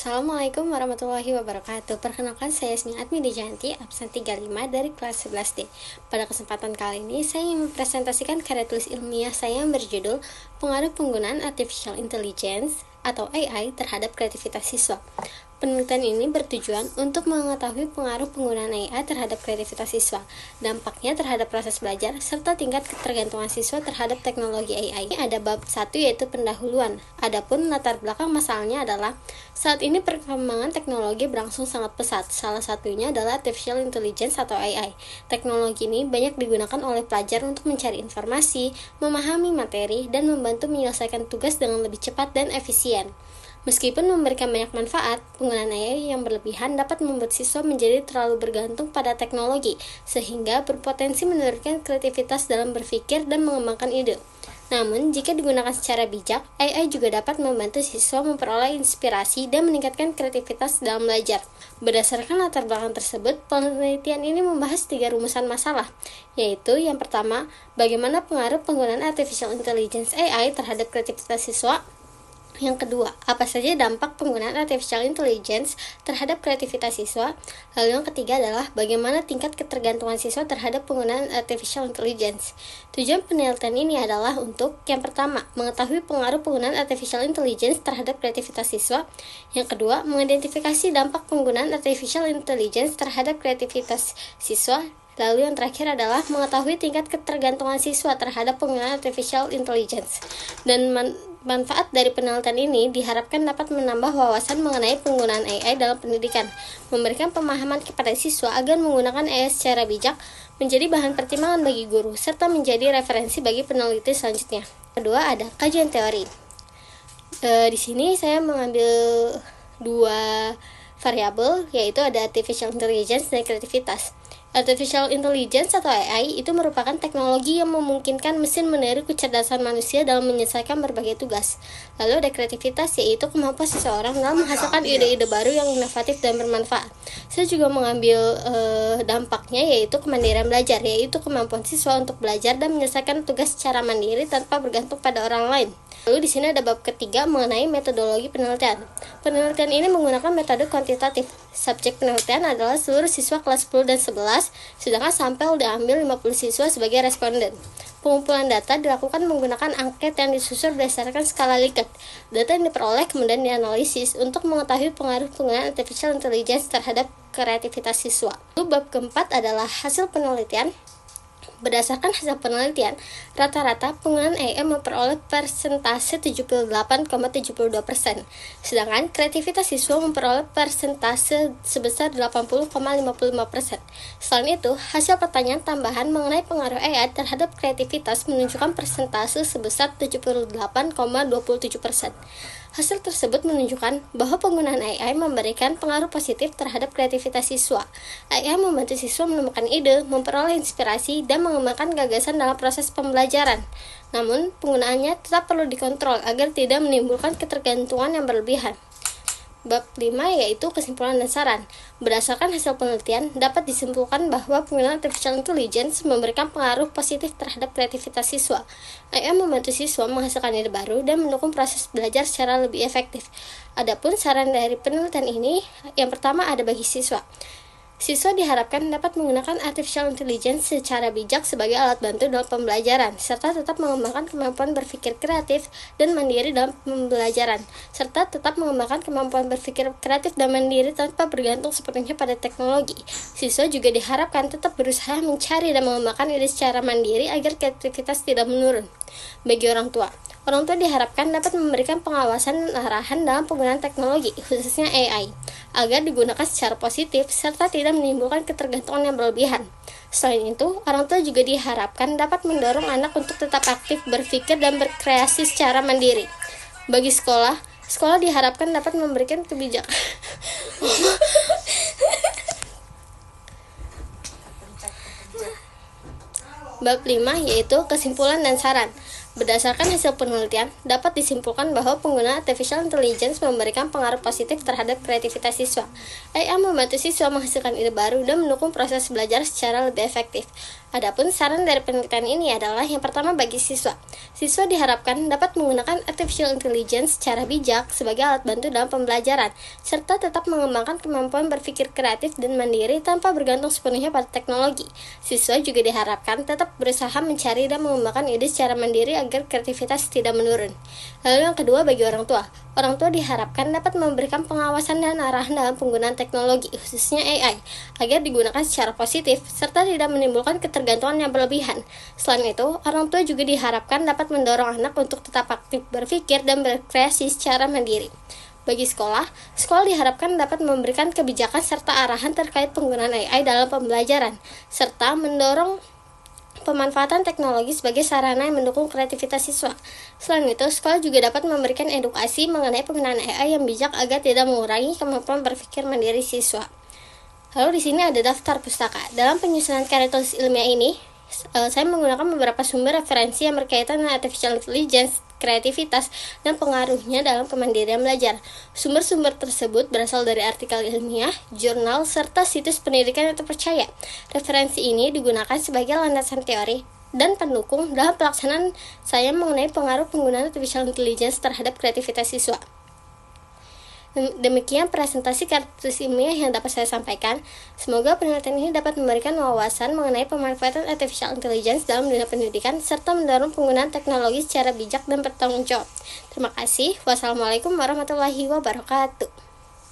Assalamualaikum warahmatullahi wabarakatuh. Perkenalkan, saya Yasmin Admi Dejanti, absen 35 dari kelas 11D. Pada kesempatan kali ini, saya ingin mempresentasikan karya tulis ilmiah saya yang berjudul Pengaruh Penggunaan Artificial Intelligence atau AI terhadap kreativitas siswa. Penelitian ini bertujuan untuk mengetahui pengaruh penggunaan AI terhadap kreativitas siswa, dampaknya terhadap proses belajar, serta tingkat ketergantungan siswa terhadap teknologi AI. Ada bab 1 yaitu pendahuluan. Adapun latar belakang masalahnya adalah saat ini perkembangan teknologi berlangsung sangat pesat. Salah satunya adalah Artificial Intelligence atau AI. Teknologi ini banyak digunakan oleh pelajar untuk mencari informasi, memahami materi, dan membantu menyelesaikan tugas dengan lebih cepat dan efisien. Meskipun memberikan banyak manfaat, penggunaan AI yang berlebihan dapat membuat siswa menjadi terlalu bergantung pada teknologi, sehingga berpotensi menurunkan kreativitas dalam berpikir dan mengembangkan ide. Namun, jika digunakan secara bijak, AI juga dapat membantu siswa memperoleh inspirasi dan meningkatkan kreativitas dalam belajar. Berdasarkan latar belakang tersebut, penelitian ini membahas 3 rumusan masalah, yaitu yang pertama, bagaimana pengaruh penggunaan Artificial Intelligence AI terhadap kreativitas siswa. Yang kedua, apa saja dampak penggunaan Artificial Intelligence terhadap kreativitas siswa? Lalu yang ketiga adalah bagaimana tingkat ketergantungan siswa terhadap penggunaan Artificial Intelligence. Tujuan penelitian ini adalah untuk, yang pertama, mengetahui pengaruh penggunaan Artificial Intelligence terhadap kreativitas siswa. Yang kedua, mengidentifikasi dampak penggunaan Artificial Intelligence terhadap kreativitas siswa. Lalu yang terakhir adalah mengetahui tingkat ketergantungan siswa terhadap penggunaan Artificial Intelligence. Dan manfaat dari penelitian ini diharapkan dapat menambah wawasan mengenai penggunaan AI dalam pendidikan, memberikan pemahaman kepada siswa agar menggunakan AI secara bijak, menjadi bahan pertimbangan bagi guru, serta menjadi referensi bagi peneliti selanjutnya. Kedua, ada kajian teori. Di sini saya mengambil 2 variabel, yaitu ada Artificial Intelligence dan kreativitas. Artificial Intelligence atau AI itu merupakan teknologi yang memungkinkan mesin meniru kecerdasan manusia dalam menyelesaikan berbagai tugas. Lalu ada kreativitas, yaitu kemampuan seseorang dalam menghasilkan ide-ide baru yang inovatif dan bermanfaat. Saya juga mengambil dampaknya, yaitu kemandirian belajar, yaitu kemampuan siswa untuk belajar dan menyelesaikan tugas secara mandiri tanpa bergantung pada orang lain. Lalu di sini ada bab ketiga mengenai metodologi penelitian. Penelitian ini menggunakan metode kuantitatif. Subjek penelitian adalah seluruh siswa kelas 10 dan 11, sedangkan sampel diambil 50 siswa sebagai responden. Pengumpulan data dilakukan menggunakan angket yang disusun berdasarkan skala Likert. Data yang diperoleh kemudian dianalisis untuk mengetahui pengaruh penggunaan Artificial Intelligence terhadap kreativitas siswa. Lalu bab keempat adalah hasil penelitian. Berdasarkan hasil penelitian, rata-rata penggunaan AI memperoleh persentase 78,72%, sedangkan kreativitas siswa memperoleh persentase sebesar 80,55%. Selain itu, hasil pertanyaan tambahan mengenai pengaruh AI terhadap kreativitas menunjukkan persentase sebesar 78,27%. Hasil tersebut menunjukkan bahwa penggunaan AI memberikan pengaruh positif terhadap kreativitas siswa. AI membantu siswa menemukan ide, memperoleh inspirasi, dan mengembangkan gagasan dalam proses pembelajaran. Namun, penggunaannya tetap perlu dikontrol agar tidak menimbulkan ketergantungan yang berlebihan. Bab 5 yaitu kesimpulan dan saran. Berdasarkan hasil penelitian, dapat disimpulkan bahwa penggunaan Artificial Intelligence memberikan pengaruh positif terhadap kreativitas siswa. AI membantu siswa menghasilkan ide baru dan mendukung proses belajar secara lebih efektif. Adapun saran dari penelitian ini, yang pertama ada bagi siswa. Siswa diharapkan dapat menggunakan Artificial Intelligence secara bijak sebagai alat bantu dalam pembelajaran, serta tetap mengembangkan kemampuan berpikir kreatif dan mandiri dalam pembelajaran, serta tetap mengembangkan kemampuan berpikir kreatif dan mandiri tanpa bergantung sepenuhnya pada teknologi. Siswa juga diharapkan tetap berusaha mencari dan mengembangkan ide secara mandiri agar kreativitas tidak menurun. Bagi orang tua diharapkan dapat memberikan pengawasan dan arahan dalam penggunaan teknologi, khususnya AI, agar digunakan secara positif serta tidak menimbulkan ketergantungan yang berlebihan. Selain itu, orang tua juga diharapkan dapat mendorong anak untuk tetap aktif berpikir dan berkreasi secara mandiri. Bagi sekolah diharapkan dapat memberikan kebijakan Bab 5 yaitu kesimpulan dan saran. Berdasarkan hasil penelitian, dapat disimpulkan bahwa penggunaan artificial intelligence memberikan pengaruh positif terhadap kreativitas siswa. AI membantu siswa menghasilkan ide baru dan mendukung proses belajar secara lebih efektif. Adapun saran dari penelitian ini adalah yang pertama bagi siswa. Siswa diharapkan dapat menggunakan artificial intelligence secara bijak sebagai alat bantu dalam pembelajaran, serta tetap mengembangkan kemampuan berpikir kreatif dan mandiri tanpa bergantung sepenuhnya pada teknologi. Siswa juga diharapkan tetap berusaha mencari dan mengembangkan ide secara mandiri agar kreativitas tidak menurun. Lalu yang kedua bagi orang tua. Orang tua diharapkan dapat memberikan pengawasan dan arahan dalam penggunaan teknologi, khususnya AI, agar digunakan secara positif, serta tidak menimbulkan ketergantungan yang berlebihan. Selain itu, orang tua juga diharapkan dapat mendorong anak untuk tetap aktif berpikir dan berkreasi secara mandiri. Bagi sekolah diharapkan dapat memberikan kebijakan serta arahan terkait penggunaan AI dalam pembelajaran, serta mendorong pemanfaatan teknologi sebagai sarana yang mendukung kreativitas siswa. Selain itu, sekolah juga dapat memberikan edukasi mengenai penggunaan AI yang bijak agar tidak mengurangi kemampuan berpikir mandiri siswa. Lalu di sini ada daftar pustaka. Dalam penyusunan karya tulis ilmiah ini, saya menggunakan beberapa sumber referensi yang berkaitan dengan artificial intelligence, kreativitas, dan pengaruhnya dalam kemandirian belajar. Sumber-sumber tersebut berasal dari artikel ilmiah, jurnal, serta situs pendidikan yang terpercaya. Referensi ini digunakan sebagai landasan teori dan pendukung dalam pelaksanaan saya mengenai pengaruh penggunaan artificial intelligence terhadap kreativitas siswa. Demikian presentasi karya tulis ilmiah yang dapat saya sampaikan. Semoga penelitian ini dapat memberikan wawasan mengenai pemanfaatan artificial intelligence dalam dunia pendidikan serta mendorong penggunaan teknologi secara bijak dan bertanggung jawab. Terima kasih. Wassalamualaikum warahmatullahi wabarakatuh.